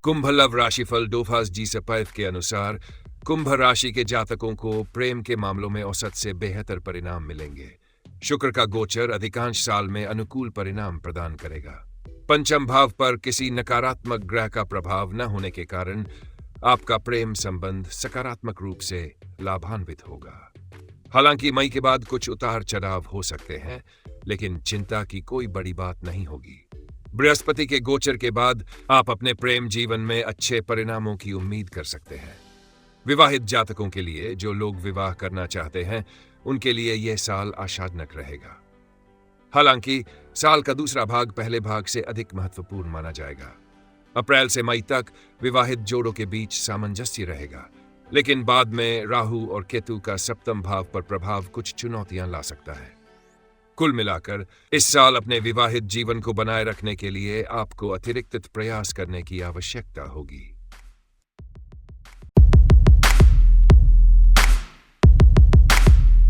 कुंभ love राशिफल डोफास जी सपैफ के अनुसार कुंभ राशि के जातकों को प्रेम के मामलों में औसत से बेहतर परिणाम मिलेंगे। शुक्र का गोचर अधिकांश साल में अनुकूल परिणाम प्रदान करेगा। पंचम भाव पर किसी नकारात्मक ग्रह का प्रभाव न होने के कारण आपका प्रेम संबंध सकारात्मक रूप से लाभान्वित होगा। हालांकि मई के बाद कुछ उतार चढ़ाव हो सकते हैं, लेकिन चिंता की कोई बड़ी बात नहीं होगी। बृहस्पति के गोचर के बाद आप अपने प्रेम जीवन में अच्छे परिणामों की उम्मीद कर सकते हैं। विवाहित जातकों के लिए, जो लोग विवाह करना चाहते हैं, उनके लिए यह साल आशाजनक रहेगा। हालांकि साल का दूसरा भाग पहले भाग से अधिक महत्वपूर्ण माना जाएगा। अप्रैल से मई तक विवाहित जोड़ों के बीच सामंजस्य रहेगा, लेकिन बाद में राहु और केतु का सप्तम भाव पर प्रभाव कुछ चुनौतियां ला सकता है। कुल मिलाकर इस साल अपने विवाहित जीवन को बनाए रखने के लिए आपको अतिरिक्त प्रयास करने की आवश्यकता होगी।